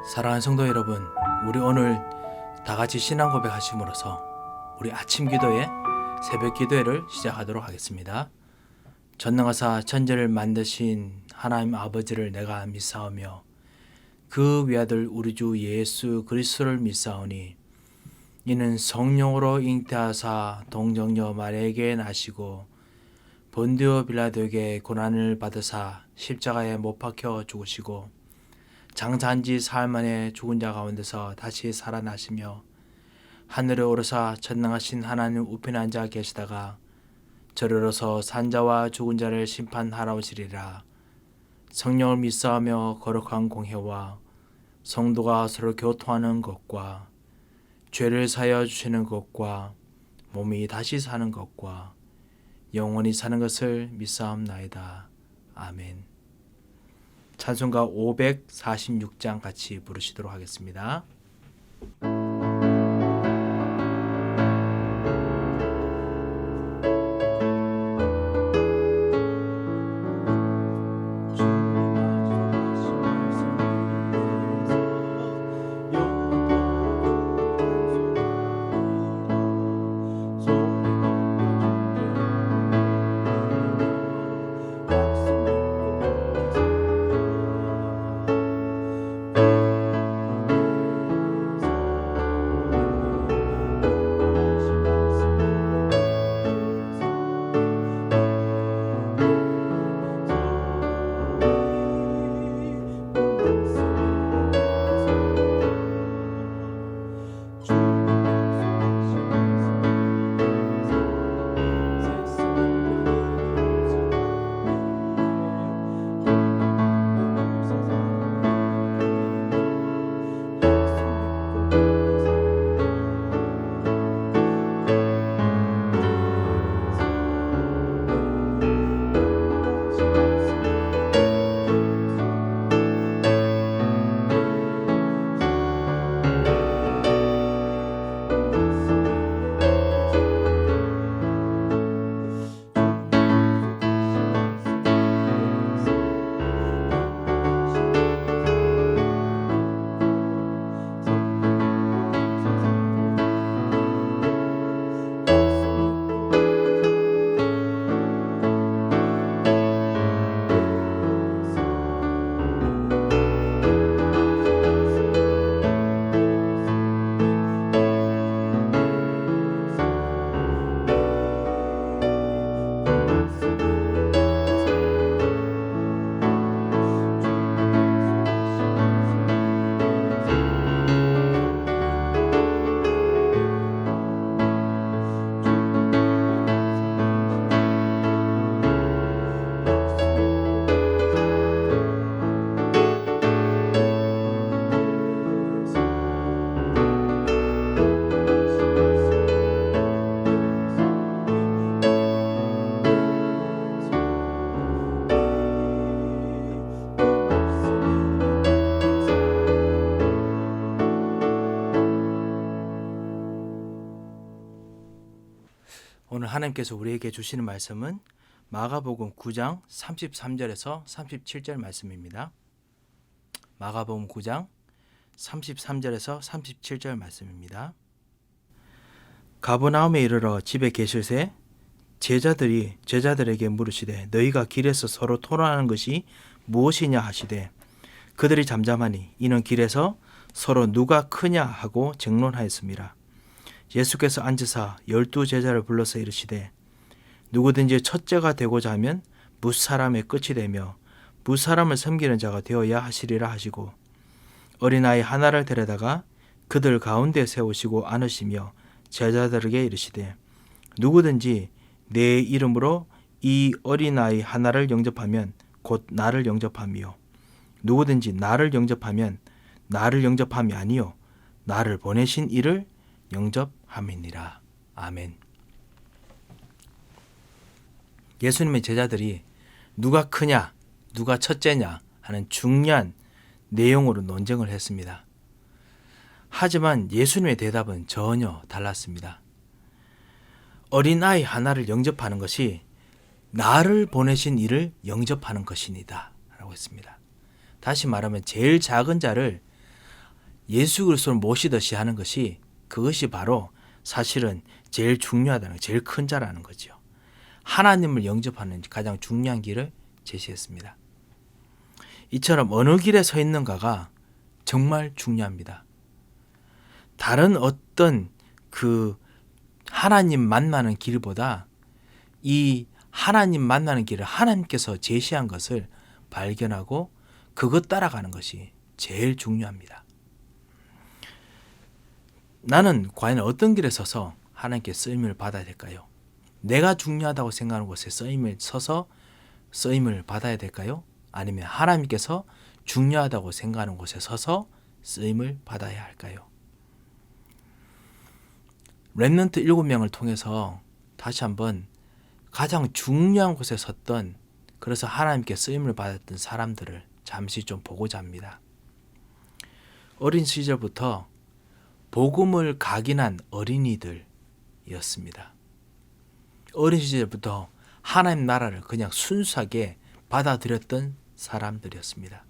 사랑하는 성도 여러분, 우리 오늘 다 같이 신앙 고백하심으로써 우리 아침 기도회, 새벽 기도회를 시작하도록 하겠습니다. 전능하사 천지를 만드신 하나님 아버지를 내가 믿사오며 그 외아들 우리 주 예수 그리스도를 믿사오니 이는 성령으로 잉태하사 동정녀 마리아에게 나시고 본디오 빌라도에게 고난을 받으사 십자가에 못 박혀 죽으시고 장사한 지 사흘 만에 죽은 자 가운데서 다시 살아나시며 하늘에 오르사 전능하신 하나님 우편에 앉아 계시다가 저리로서 산자와 죽은 자를 심판하러 오시리라. 성령을 믿사하며 거룩한 공회와 성도가 서로 교통하는 것과 죄를 사하여 주시는 것과 몸이 다시 사는 것과 영원히 사는 것을 믿사옵나이다. 아멘. 찬송가 546장 같이 부르시도록 하겠습니다. 오늘 하나님께서 우리에게 주시는 말씀은 마가복음 9장 33절에서 37절 말씀입니다. 마가복음 9장 33절에서 37절 말씀입니다. 가버나움에 이르러 집에 계실새 제자들이 제자들에게 물으시되 너희가 길에서 서로 토론하는 것이 무엇이냐 하시되 그들이 잠잠하니 이는 길에서 서로 누가 크냐 하고 쟁론하였습니다. 예수께서 앉으사 12 제자를 불러서 이르시되 누구든지 첫째가 되고자 하면 무사람의 끝이 되며 무사람을 섬기는 자가 되어야 하시리라 하시고 어린아이 하나를 데려다가 그들 가운데 세우시고 안으시며 제자들에게 이르시되 누구든지 내 이름으로 이 어린아이 하나를 영접하면 곧 나를 영접함이요 누구든지 나를 영접하면 나를 영접함이 아니요 나를 보내신 이를 영접함이니라. 아멘. 예수님의 제자들이 누가 크냐, 누가 첫째냐 하는 중요한 내용으로 논쟁을 했습니다. 하지만 예수님의 대답은 전혀 달랐습니다. 어린아이 하나를 영접하는 것이 나를 보내신 이를 영접하는 것이니다 라고 했습니다. 다시 말하면 제일 작은 자를 예수 그리스도를 모시듯이 하는 것이 그것이 바로 사실은 제일 중요하다는 제일 큰 자라는 거죠. 하나님을 영접하는 가장 중요한 길을 제시했습니다. 이처럼 어느 길에 서 있는가가 정말 중요합니다. 다른 어떤 그 하나님 만나는 길보다 이 하나님 만나는 길을 하나님께서 제시한 것을 발견하고 그것 따라가는 것이 제일 중요합니다. 나는 과연 어떤 길에 서서 하나님께 쓰임을 받아야 될까요? 내가 중요하다고 생각하는 곳에 서서 쓰임을 받아야 될까요? 아니면 하나님께서 중요하다고 생각하는 곳에 서서 쓰임을 받아야 할까요? 렘넌트 7명을 통해서 다시 한번 가장 중요한 곳에 섰던, 그래서 하나님께 쓰임을 받았던 사람들을 잠시 좀 보고자 합니다. 어린 시절부터 복음을 각인한 어린이들이었습니다. 어린 시절부터 하나님 나라를 그냥 순수하게 받아들였던 사람들이었습니다.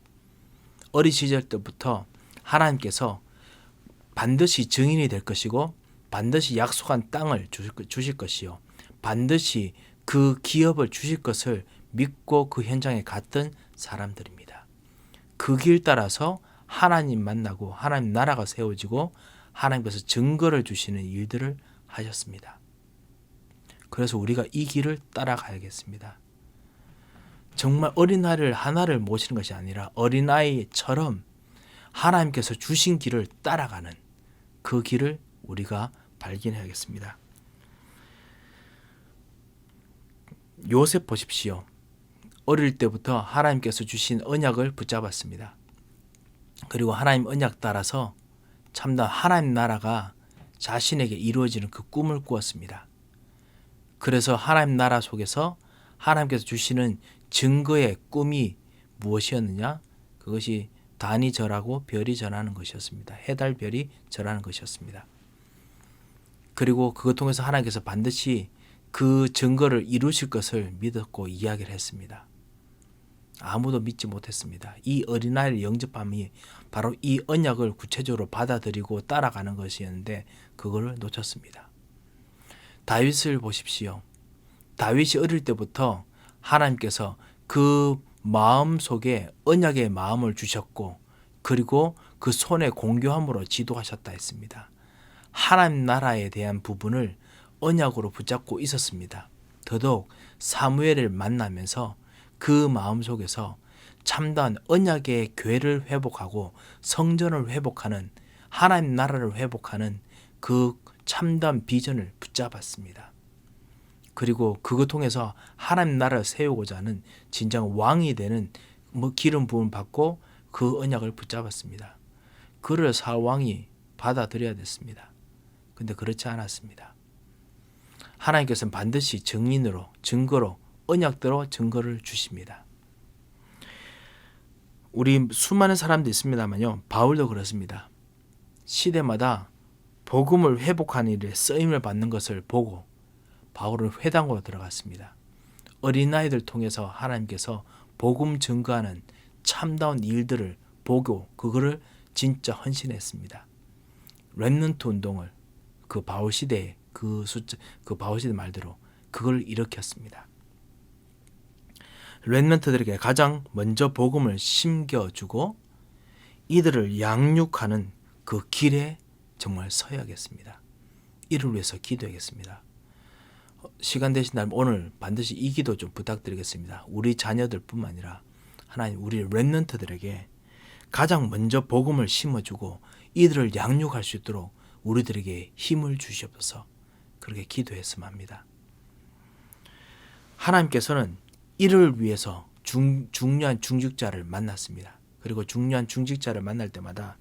어린 시절 때부터 하나님께서 반드시 증인이 될 것이고 반드시 약속한 땅을 주실 것이요, 반드시 그 기업을 주실 것을 믿고 그 현장에 갔던 사람들입니다. 그 길 따라서 하나님 만나고 하나님 나라가 세워지고 하나님께서 증거를 주시는 일들을 하셨습니다. 그래서 우리가 이 길을 따라가야겠습니다. 정말 어린아이를 하나를 모시는 것이 아니라 어린아이처럼 하나님께서 주신 길을 따라가는 그 길을 우리가 발견해야겠습니다. 요셉 보십시오. 어릴 때부터 하나님께서 주신 언약을 붙잡았습니다. 그리고 하나님 언약 따라서 참다 하나님 나라가 자신에게 이루어지는 그 꿈을 꾸었습니다. 그래서 하나님 나라 속에서 하나님께서 주시는 증거의 꿈이 무엇이었느냐? 그것이 단이 절하고 별이 절하는 것이었습니다. 해달 별이 절하는 것이었습니다. 그리고 그것 통해서 하나님께서 반드시 그 증거를 이루실 것을 믿었고 이야기를 했습니다. 아무도 믿지 못했습니다. 이 어린아이를 영접함이 바로 이 언약을 구체적으로 받아들이고 따라가는 것이었는데 그걸 놓쳤습니다. 다윗을 보십시오. 다윗이 어릴 때부터 하나님께서 그 마음 속에 언약의 마음을 주셨고 그리고 그 손의 공교함으로 지도하셨다 했습니다. 하나님 나라에 대한 부분을 언약으로 붙잡고 있었습니다. 더더욱 사무엘을 만나면서 그 마음 속에서 참다운 언약의 교회를 회복하고 성전을 회복하는 하나님 나라를 회복하는 그 참다운 비전을 붙잡았습니다. 그리고 그것 통해서 하나님 나라를 세우고자 하는 진정 왕이 되는 기름 부음 받고 그 언약을 붙잡았습니다. 그를 사왕이 받아들여야 됐습니다. 근데 그렇지 않았습니다. 하나님께서는 반드시 증인으로 증거로 언약대로 증거를 주십니다. 우리 수많은 사람도 있습니다만요. 바울도 그렇습니다. 시대마다 복음을 회복하는 일에 쓰임을 받는 것을 보고 바울은 회당으로 들어갔습니다. 어린아이들 통해서 하나님께서 복음 증거하는 참다운 일들을 보고 그거를 진짜 헌신했습니다. 렘넌트 운동을 그 바울 시대에 그 바울 시대 말대로 그걸 일으켰습니다. 렘넌트들에게 가장 먼저 복음을 심겨주고 이들을 양육하는 그 길에 정말 서야겠습니다. 이를 위해서 기도하겠습니다. 시간 되신 날 오늘 반드시 이 기도 좀 부탁드리겠습니다. 우리 자녀들 뿐만 아니라 하나님 우리 렘넌트들에게 가장 먼저 복음을 심어주고 이들을 양육할 수 있도록 우리들에게 힘을 주시옵소서. 그렇게 기도했으면 합니다. 하나님께서는 이를 위해서 중요한 중직자를 만났습니다. 그리고 중요한 중직자를 만날 때마다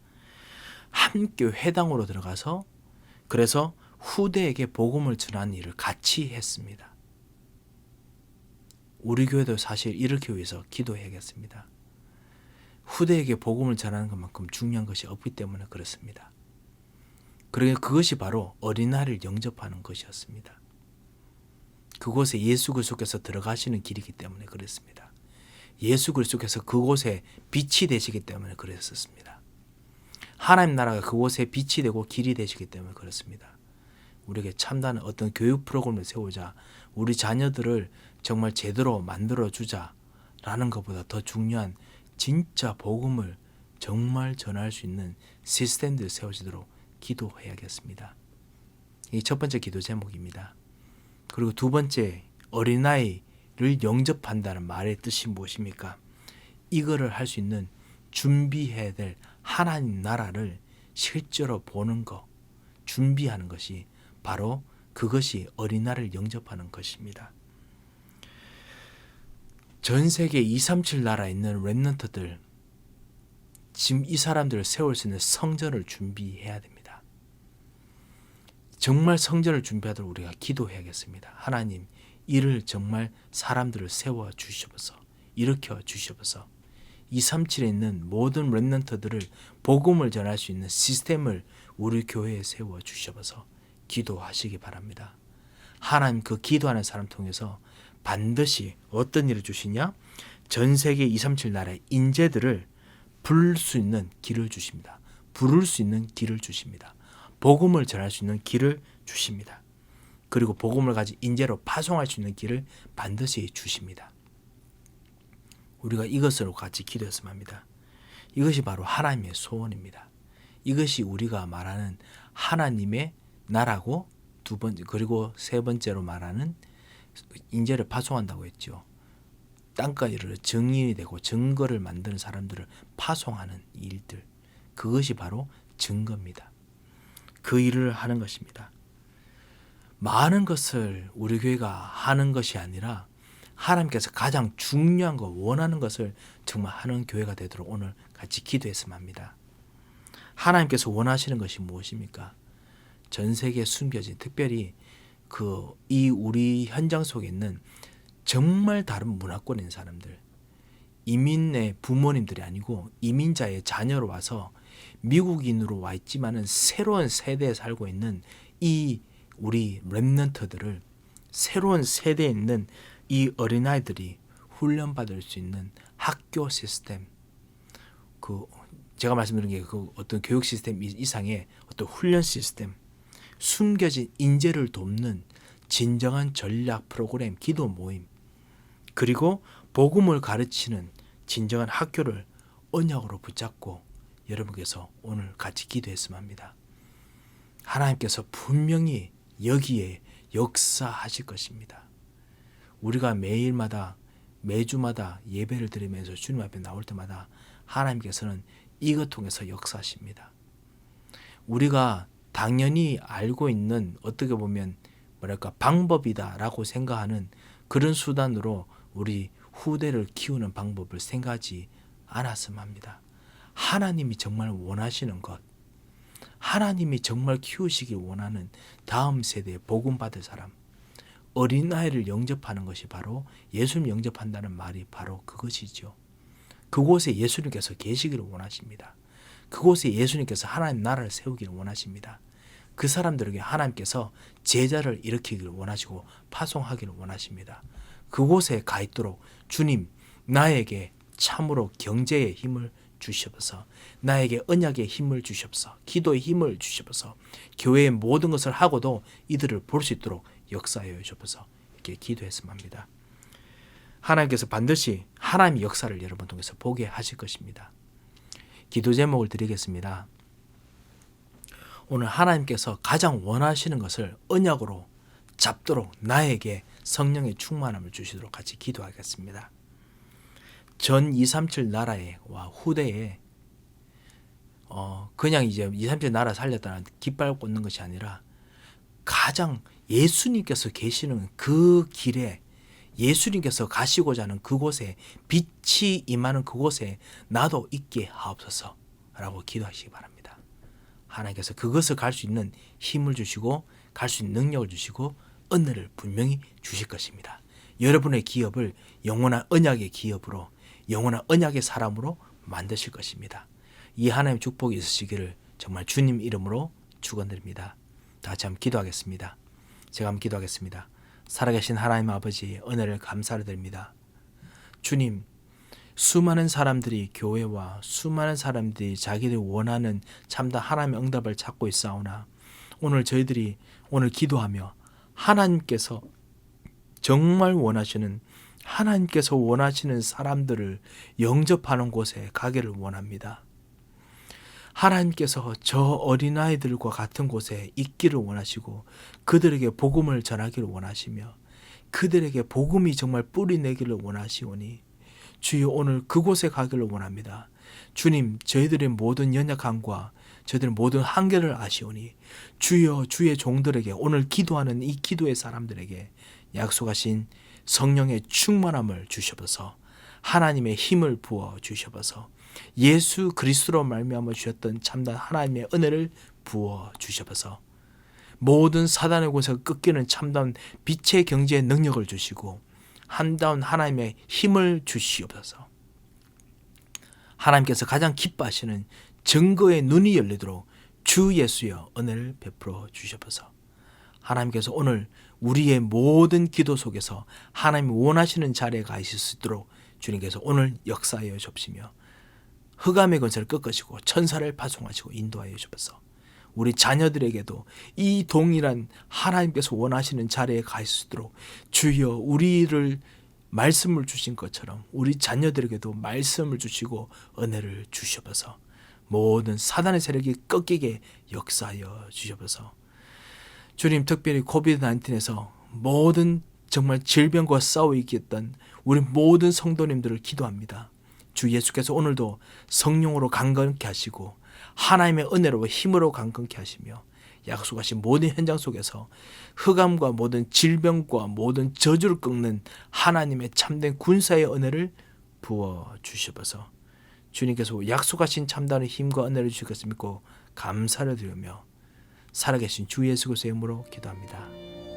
함께 회당으로 들어가서 그래서 후대에게 복음을 전하는 일을 같이 했습니다. 우리 교회도 사실 이렇게 위해서 기도해야겠습니다. 후대에게 복음을 전하는 것만큼 중요한 것이 없기 때문에 그렇습니다. 그러니까 그것이 바로 어린아이를 영접하는 것이었습니다. 그곳에 예수 그리스도께서 들어가시는 길이기 때문에 그랬습니다. 예수 그리스도께서 그곳에 빛이 되시기 때문에 그랬었습니다. 하나님 나라가 그곳에 빛이 되고 길이 되시기 때문에 그렇습니다. 우리에게 참다는 어떤 교육 프로그램을 세우자, 우리 자녀들을 정말 제대로 만들어주자라는 것보다 더 중요한 진짜 복음을 정말 전할 수 있는 시스템들이 세워지도록 기도해야겠습니다. 이 첫 번째 기도 제목입니다. 그리고 두 번째, 어린아이를 영접한다는 말의 뜻이 무엇입니까? 이거를 할 수 있는 준비해야 될 하나님 나라를 실제로 보는 것, 준비하는 것이 바로 그것이 어린아이를 영접하는 것입니다. 전 세계 237 나라에 있는 렘넌트들, 지금 이 사람들을 세울 수 있는 성전을 준비해야 됩니다. 정말 성전을 준비하도록 우리가 기도해야겠습니다. 하나님, 이를 정말 사람들을 세워 주시옵소서, 일으켜 주시옵소서. 237에 있는 모든 렘넌트들을 복음을 전할 수 있는 시스템을 우리 교회에 세워 주시옵소서 기도하시기 바랍니다. 하나님 그 기도하는 사람 통해서 반드시 어떤 일을 주시냐? 전 세계 237 나라의 인재들을 부를 수 있는 길을 주십니다. 부를 수 있는 길을 주십니다. 복음을 전할 수 있는 길을 주십니다. 그리고 복음을 가진 인재로 파송할 수 있는 길을 반드시 주십니다. 우리가 이것으로 같이 기도했으면 합니다. 이것이 바로 하나님의 소원입니다. 이것이 우리가 말하는 하나님의 나라고, 두 번째, 그리고 세 번째로 말하는 인재를 파송한다고 했죠. 땅까지를 증인이 되고 증거를 만드는 사람들을 파송하는 일들, 그것이 바로 증거입니다. 그 일을 하는 것입니다. 많은 것을 우리 교회가 하는 것이 아니라 하나님께서 가장 중요한 거, 원하는 것을 정말 하는 교회가 되도록 오늘 같이 기도했으면 합니다. 하나님께서 원하시는 것이 무엇입니까? 전 세계에 숨겨진, 특별히 이 우리 현장 속에 있는 정말 다른 문화권에 있는 사람들, 이민의 부모님들이 아니고 이민자의 자녀로 와서 미국인으로 와 있지만은 새로운 세대에 살고 있는 이 우리 렘넌트들을, 새로운 세대에 있는 이 어린아이들이 훈련받을 수 있는 학교 시스템, 제가 말씀드린 게 어떤 교육 시스템 이상의 어떤 훈련 시스템, 숨겨진 인재를 돕는 진정한 전략 프로그램, 기도 모임, 그리고 복음을 가르치는 진정한 학교를 언약으로 붙잡고 여러분께서 오늘 같이 기도했으면 합니다. 하나님께서 분명히 여기에 역사하실 것입니다. 우리가 매일마다, 매주마다 예배를 드리면서 주님 앞에 나올 때마다 하나님께서는 이것 통해서 역사하십니다. 우리가 당연히 알고 있는, 어떻게 보면 방법이다라고 생각하는 그런 수단으로 우리 후대를 키우는 방법을 생각하지 않았으면 합니다. 하나님이 정말 원하시는 것, 하나님이 정말 키우시길 원하는 다음 세대에 복음 받을 사람, 어린아이를 영접하는 것이 바로, 예수님 영접한다는 말이 바로 그것이죠. 그곳에 예수님께서 계시기를 원하십니다. 그곳에 예수님께서 하나님 나라를 세우기를 원하십니다. 그 사람들에게 하나님께서 제자를 일으키기를 원하시고 파송하기를 원하십니다. 그곳에 가 있도록 주님, 나에게 참으로 경제의 힘을 주시옵소서, 나에게 언약의 힘을 주시옵소서, 기도의 힘을 주시옵소서, 교회의 모든 것을 하고도 이들을 볼 수 있도록 역사하여 주옵소서, 이렇게 기도했으면 합니다. 하나님께서 반드시 하나님의 역사를 여러분 통해서 보게 하실 것입니다. 기도 제목을 드리겠습니다. 오늘 하나님께서 가장 원하시는 것을 언약으로 잡도록 나에게 성령의 충만함을 주시도록 같이 기도하겠습니다. 전 237 나라와 후대에 그냥 이제 237 나라 살렸다는 깃발 꽂는 것이 아니라 가장 예수님께서 계시는 그 길에, 예수님께서 가시고자 하는 그곳에, 빛이 임하는 그곳에 나도 있게 하옵소서 라고 기도하시기 바랍니다. 하나님께서 그것을 갈 수 있는 힘을 주시고 갈 수 있는 능력을 주시고 은혜를 분명히 주실 것입니다. 여러분의 기업을 영원한 언약의 기업으로, 영원한 언약의 사람으로 만드실 것입니다. 이 하나님의 축복이 있으시기를 정말 주님 이름으로 축원드립니다. 다 같이 한번 기도하겠습니다. 제가 한번 기도하겠습니다. 살아계신 하나님 아버지, 은혜를 감사를 드립니다. 주님, 수많은 사람들이 교회와 수많은 사람들이 자기들이 원하는 참다 하나님의 응답을 찾고 있사오나 오늘 저희들이 오늘 기도하며 하나님께서 정말 원하시는 하나님께서 원하시는 사람들을 영접하는 곳에 가기를 원합니다. 하나님께서 저 어린아이들과 같은 곳에 있기를 원하시고 그들에게 복음을 전하기를 원하시며 그들에게 복음이 정말 뿌리내기를 원하시오니 주여 오늘 그곳에 가기를 원합니다. 주님, 저희들의 모든 연약함과 저희들의 모든 한계를 아시오니 주여 주의 종들에게 오늘 기도하는 이 기도의 사람들에게 약속하신 성령의 충만함을 주셔서 하나님의 힘을 부어 주셔서 예수 그리스도로 말미암아 주셨던 참된 하나님의 은혜를 부어 주셔서 모든 사단의 곳에서 꺾이는 참다운 빛의 경제의 능력을 주시고 한다운 하나님의 힘을 주시옵소서. 하나님께서 가장 기뻐하시는 증거의 눈이 열리도록 주 예수여 은혜를 베풀어 주시옵소서. 하나님께서 오늘 우리의 모든 기도 속에서 하나님이 원하시는 자리에 가 있을 수 있도록 주님께서 오늘 역사하여 주옵시며 흑암의 권세를 꺾으시고 천사를 파송하시고 인도하여 주옵소서. 우리 자녀들에게도 이 동일한 하나님께서 원하시는 자리에 가 있을 수 있도록 주여 우리를 말씀을 주신 것처럼 우리 자녀들에게도 말씀을 주시고 은혜를 주시옵소서. 모든 사단의 세력이 꺾이게 역사하여 주시옵소서. 주님, 특별히 코비드-19에서 모든 정말 질병과 싸워 이겼던 우리 모든 성도님들을 기도합니다. 주 예수께서 오늘도 성령으로 강건케 하시고 하나님의 은혜로 힘으로 강건케 하시며 약속하신 모든 현장 속에서 흑암과 모든 질병과 모든 저주를 꺾는 하나님의 참된 군사의 은혜를 부어 주시옵소서. 주님께서 약속하신 참다운 힘과 은혜를 주실 것을 믿고 감사를 드리며 살아계신 주 예수 그리스도의 이름으로 기도합니다.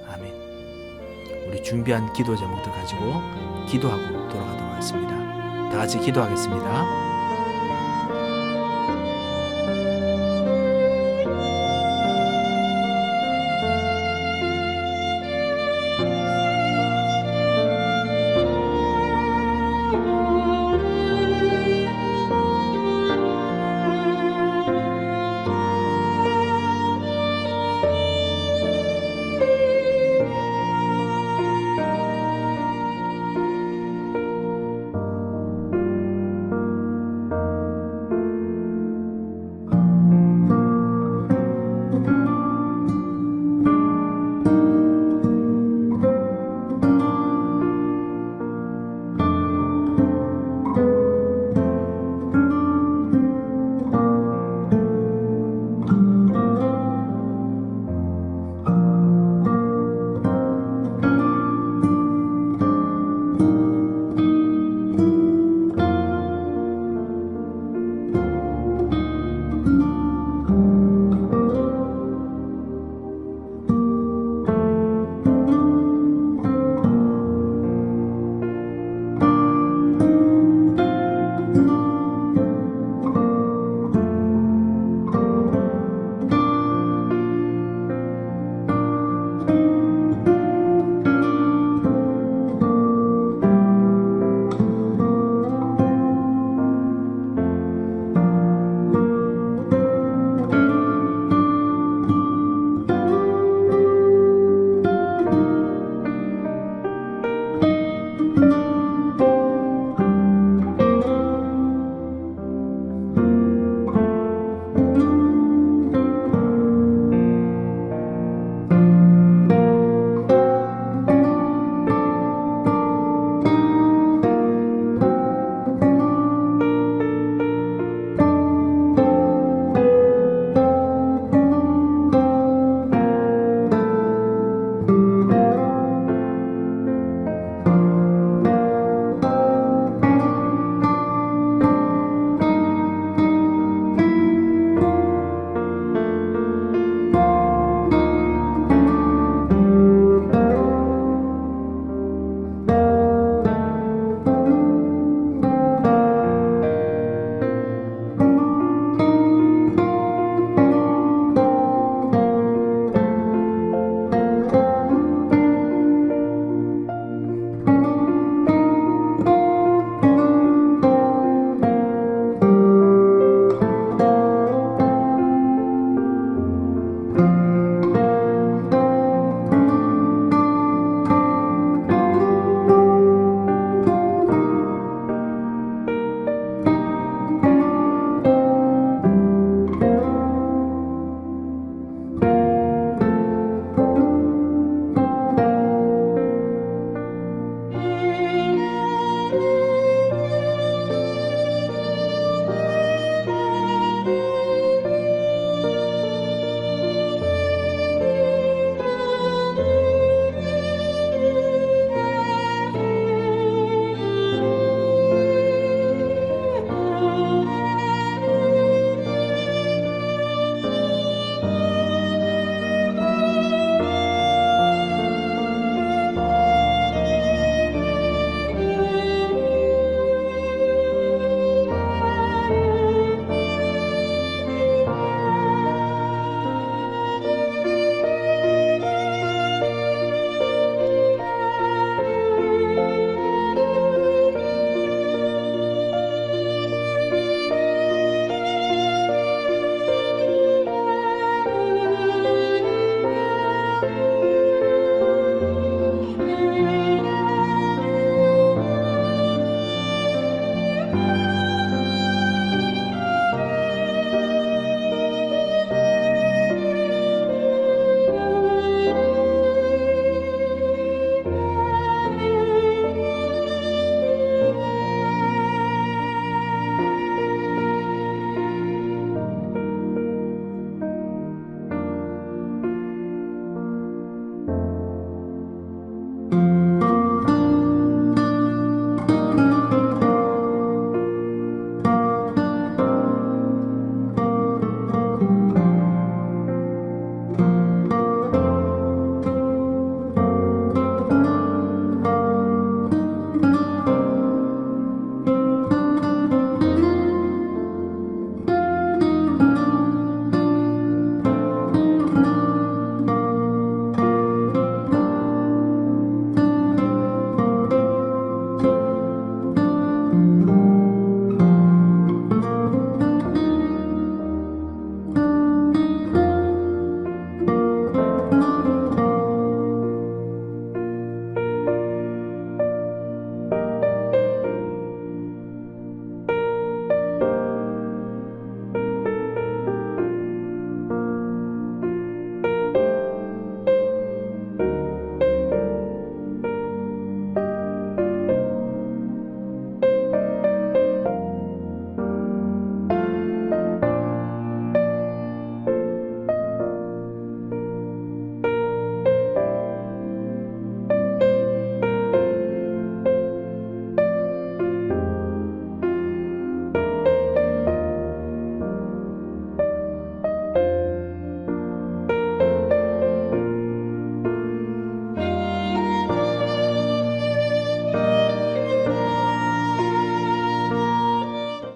아멘. 우리 준비한 기도 제목들 가지고 기도하고 돌아가도록 하겠습니다. 다 같이 기도하겠습니다.